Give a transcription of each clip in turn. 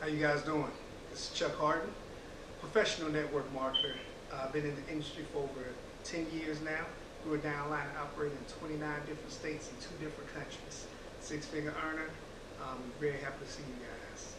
How you guys doing? This is Chuck Hardon, professional network marketer. I've been in the industry for over 10 years now. We were downline operating in 29 different states and 2 different countries. Six-figure earner. Very happy to see you guys.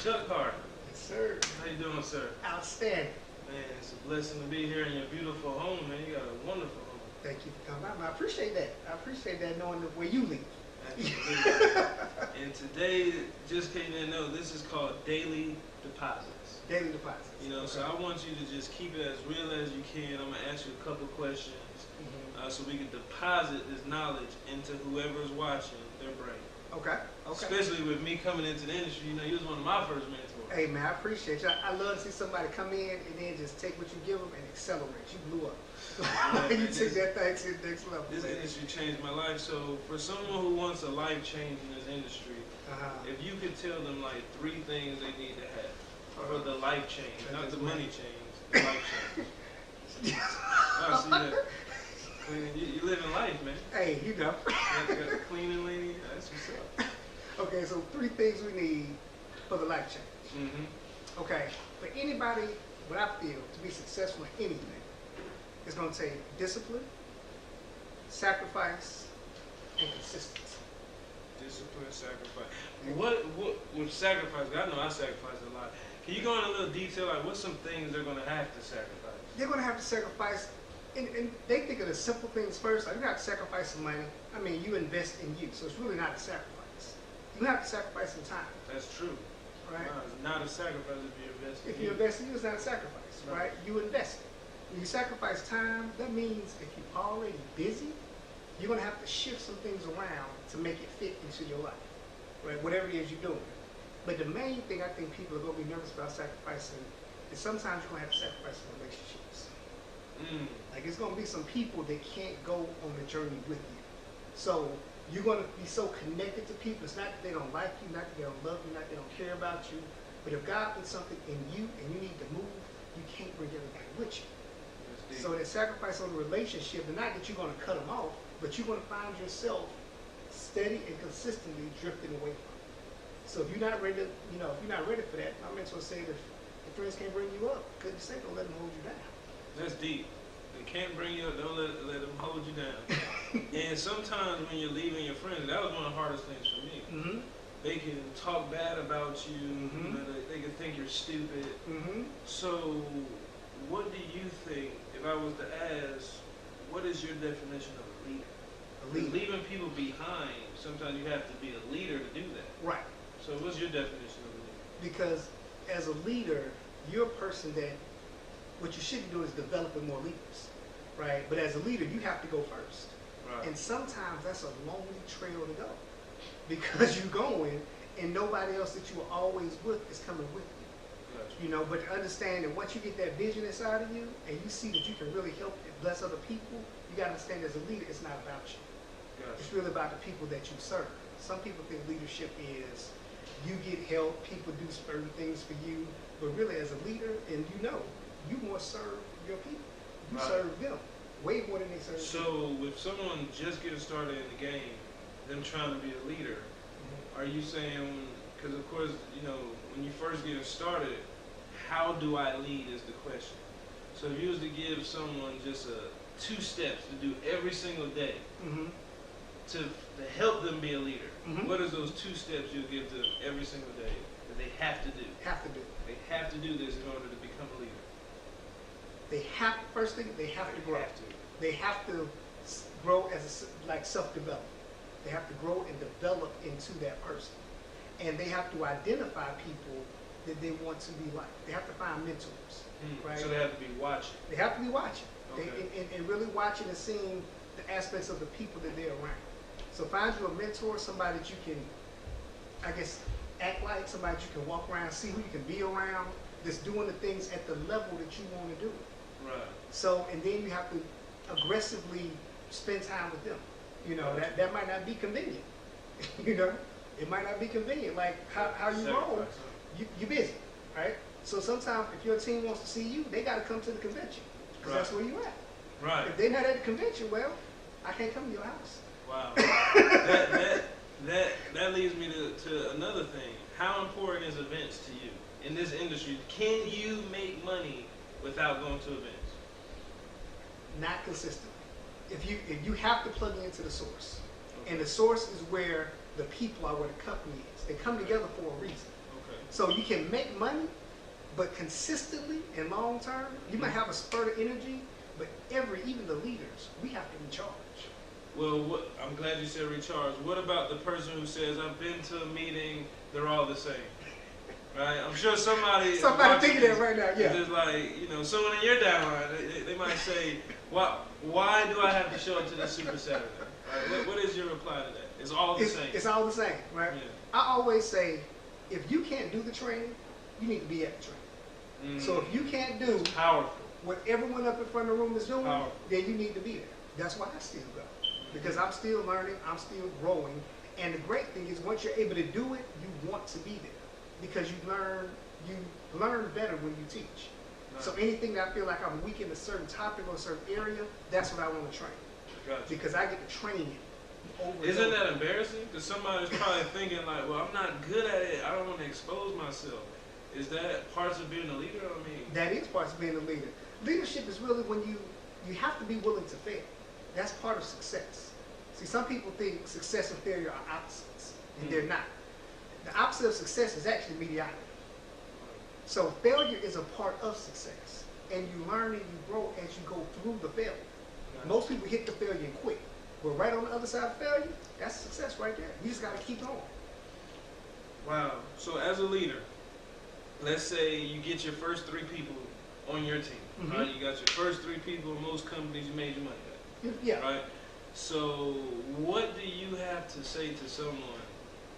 Chuck Hardon. Yes, sir. How you doing, sir? Outstanding. Man, it's a blessing to be here in your beautiful home, man. You got a wonderful home. Thank you for coming out. I appreciate that. I appreciate that knowing where you live. Absolutely. And today, just came in to know, this is called daily deposits. Daily deposits. You know, so I want you to just keep it as real as you can. I'm going to ask you a couple questions so we can deposit this knowledge into whoever's watching their brain. Okay. Especially with me coming into the industry, you know, you was one of my first mentors. Hey man, I appreciate you. I love to see somebody come in and then just take what you give them and accelerate. You blew up. Yeah, you man, took that thing to the next level. This industry changed my life. So for someone who wants a life change in this industry, if you could tell them like 3 things they need to have for the life change, not the money change, the life change. Oh, see that? You living life, man. Hey, you know. You got a cleaning lady. That's what's up. Okay, so 3 things we need for the life change. Okay, for anybody, what I feel, to be successful in anything, it's going to take discipline, sacrifice, and consistency. Discipline, sacrifice. What with sacrifice? I know I sacrifice a lot. Can you go in a little detail, like what's some things they're going to have to sacrifice? They're going to have to sacrifice, and they think of the simple things first. Like, you have to sacrifice some money. I mean, you invest in you, so it's really not a sacrifice. You have to sacrifice some time. That's true. Right? No, it's not a sacrifice if you invest in If you invest in you, it's not a sacrifice, right? You invest it. When you sacrifice time, that means if you're already busy, you're going to have to shift some things around to make it fit into your life, right? Whatever it is you're doing. But the main thing I think people are going to be nervous about sacrificing is sometimes you're going to have to sacrifice some relationships. Like, it's going to be some people that can't go on the journey with you. So you're going to be so connected to people. It's not that they don't like you, not that they don't love you, not that they don't care about you. But if God puts something in you and you need to move, you can't bring everybody with you. So that sacrifice on the relationship, and not that you're going to cut them off, but you're going to find yourself steady and consistently drifting away from it. So if you're not ready, if you're not ready for that, my mentor said if friends can't bring you up, because you say don't let them hold you down. That's deep. They can't bring you up, don't let them hold you down. And sometimes when you're leaving your friends, that was one of the hardest things for me. They can talk bad about you, they can think you're stupid. So what do you think, if I was to ask, what is your definition of a leader? Leaving people behind, sometimes you have to be a leader to do that. Right. So what's your definition of a leader? Because as a leader, you're a person that, what you should be doing is developing more leaders, right? But as a leader, you have to go first. Right. And sometimes that's a lonely trail to go because you're going and nobody else that you were always with is coming with you. Gotcha. But to understand that once you get that vision inside of you and you see that you can really help and bless other people, you got to understand as a leader, it's not about you. Gotcha. It's really about the people that you serve. Some people think leadership is you get help, people do certain things for you, but really as a leader, and you more serve your people. You serve them way more than they serve you. So with someone just getting started in the game, them trying to be a leader, are you saying, because of course, when you first get started, how do I lead is the question. So if you was to give someone just 2 steps to do every single day to help them be a leader, what is those 2 steps you'll give them every single day that they have to do? They have to do this in order to become a leader. First thing, they have to grow. They have to grow as like self-development. They have to grow and develop into that person. And they have to identify people that they want to be like. They have to find mentors, right? So they have to be watching. They have to be watching. Okay. And really watching and seeing the aspects of the people that they're around. So find you a mentor, somebody that you can, I guess, act like, somebody that you can walk around, see who you can be around, that's doing the things at the level that you want to do it. Right. So, and then you have to aggressively spend time with them. You know, that might not be convenient. You know, it might not be convenient. Like how you roll, you're busy, right? So sometimes if your team wants to see you, they got to come to the convention because that's where you at. Right. If they're not at the convention, well, I can't come to your house. Wow. that leads me to another thing. How important is events to you in this industry? Can you make money without going to events? Not consistently. If you have to plug into the source, and the source is where the people are, where the company is. They come together for a reason. Okay. So you can make money, but consistently and long term, you might have a spurt of energy, but even the leaders, we have to recharge. Well, I'm glad you said recharge. What about the person who says, I've been to a meeting, they're all the same? Right? I'm sure somebody thinking that right now, yeah. Just like, someone in your downline, they might say, why do I have to show up to this Super Saturday? Right? What is your reply to that? It's all the same. It's all the same, right? Yeah. I always say, if you can't do the training, you need to be at the training. So if you can't do what everyone up in front of the room is doing, then you need to be there. That's why I still go. Because I'm still learning, I'm still growing. And the great thing is once you're able to do it, you want to be there. Because you learn better when you teach. Nice. So anything that I feel like I'm weak in a certain topic or a certain area, that's what I want to train. Gotcha. Because I get to train it over. Isn't that embarrassing? Because somebody's probably thinking like, well, I'm not good at it. I don't want to expose myself. Is that parts of being a leader? I mean, that is parts of being a leader. Leadership is really when you have to be willing to fail. That's part of success. See, some people think success and failure are opposites, and they're not. The opposite of success is actually mediocrity. So failure is a part of success, and you learn and you grow as you go through the failure. Nice. Most people hit the failure and quit. But right on the other side of failure, that's success right there. You just got to keep going. Wow. So as a leader, let's say you get your first 3 people on your team. Right? You got your first 3 people in most companies, you made your money back. Yeah. Right? So what do you have to say to someone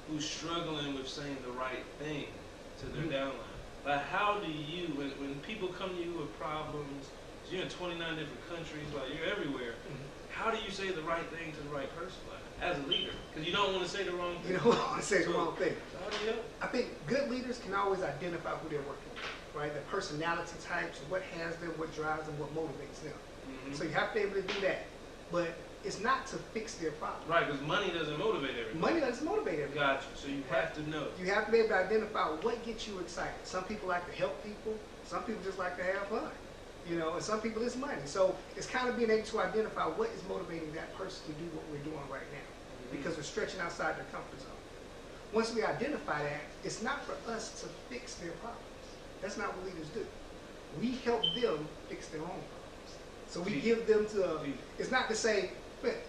who's struggling with saying the right thing to their downline? Like how do you, when people come to you with problems, you're in 29 different countries, like you're everywhere, how do you say the right thing to the right person, like, as a leader? Because you don't want to say the wrong thing. You don't want to say the wrong thing. How do you help? I think good leaders can always identify who they're working with, right? Their personality types, what has them, what drives them, what motivates them. So you have to be able to do that. But it's not to fix their problem. Right, because money doesn't motivate everybody. Money doesn't motivate everybody. Gotcha. So you have to know. You have to be able to identify what gets you excited. Some people like to help people. Some people just like to have fun. And some people it's money. So it's kind of being able to identify what is motivating that person to do what we're doing right now. Because we're stretching outside their comfort zone. Once we identify that, it's not for us to fix their problems. That's not what leaders do. We help them fix their own problems. So we give them it's not to say,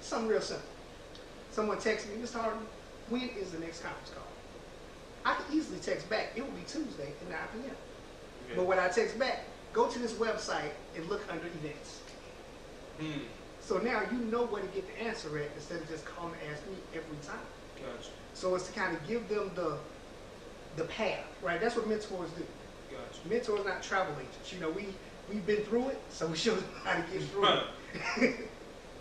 something real simple. Someone texts me, Mr. Hardon, when is the next conference call? I can easily text back, it will be Tuesday at 9 p.m. Okay. But when I text back, go to this website and look under events. So now you know where to get the answer at instead of just calling to ask me every time. Gotcha. So it's to kind of give them the path, right? That's what mentors do. Gotcha. Mentors not travel agents. We've been through it, so we show them how to get through it.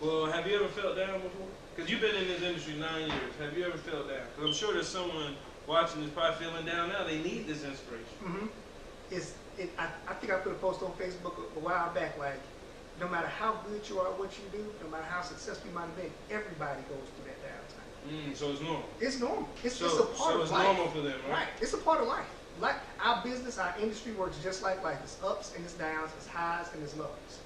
Well, have you ever felt down before? Because you've been in this industry 9 years. Have you ever felt down? Because I'm sure there's someone watching that's probably feeling down now. They need this inspiration. I think I put a post on Facebook a while back, like, no matter how good you are at what you do, no matter how successful you might have been, everybody goes through that downtime. So it's normal. It's normal. It's just a part of life. So it's normal for them, right? Right. It's a part of life. Like our business, our industry works just like life. It's ups and it's downs, it's highs and it's lows.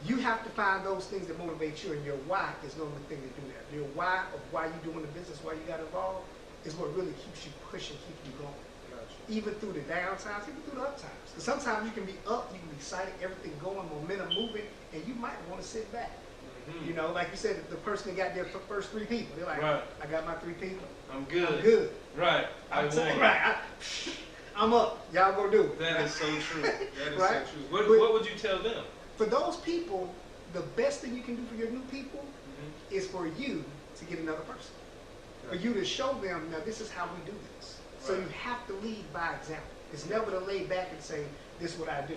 You have to find those things that motivate you, and your why is the only thing to do that. Your why of why you're doing the business, why you got involved, is what really keeps you pushing, keeps you going. Gotcha. Even through the down times, even through the up times. Because sometimes you can be up, you can be excited, everything going, momentum moving, and you might want to sit back. You know, like you said, the person that got their first 3 people, they're like, Right. I got my 3 people. I'm good. I'm good. Right. I I'm saying, won. right. I'm up. Y'all go do it. That is so true. That is Right? so true. What would you tell them? For those people, the best thing you can do for your new people is for you to get another person. For you to show them, now this is how we do this. So Right. you have to lead by example. It's never to lay back and say, this is what I do.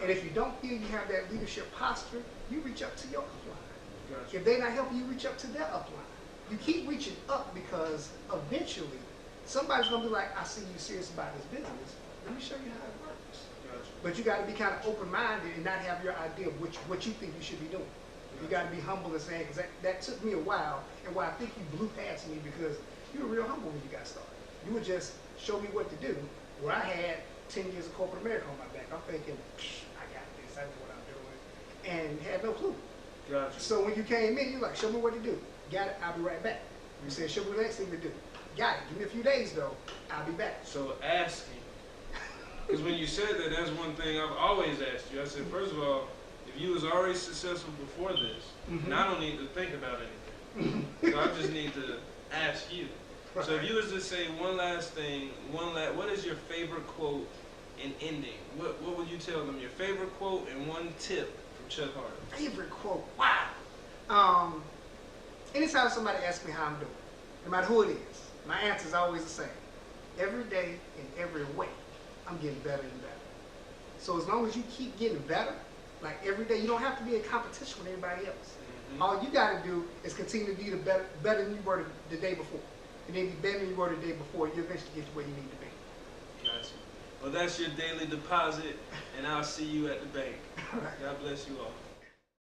And if you don't feel you have that leadership posture, you reach up to your upline. Gotcha. If they're not helping you, reach up to their upline. You keep reaching up because eventually somebody's going to be like, I see you serious about this business. Let me show you how it works. Gotcha. But you got to be kind of open-minded and not have your idea of what you think you should be doing. You got to be humble and saying, because that took me a while, and why I think you blew past me because you were real humble when you got started. You would just show me what to do, where I had 10 years of corporate America on my back. I'm thinking, I got this, I know what I'm doing, and had no clue. Gotcha. So when you came in, you're like, show me what to do. Got it, I'll be right back. You said, show me the next thing to do. Got it, give me a few days though, I'll be back. So asking. Because when you said that, that's one thing I've always asked you. I said, first of all, if you was already successful before this, then I don't need to think about anything. So I just need to ask you. Right. So if you was to say one last thing, what is your favorite quote in ending? What would you tell them? Your favorite quote and one tip from Chuck Hardon. Favorite quote, wow. Anytime somebody asks me how I'm doing, no matter who it is, my answer is always the same. Every day, in every way, I'm getting better and better. So as long as you keep getting better, like every day, you don't have to be in competition with anybody else. All you got to do is continue to be better than you were the day before. And then be better than you were the day before, you eventually get to where you need to be. Gotcha. Well, that's your daily deposit, and I'll see you at the bank. All right. God bless you all.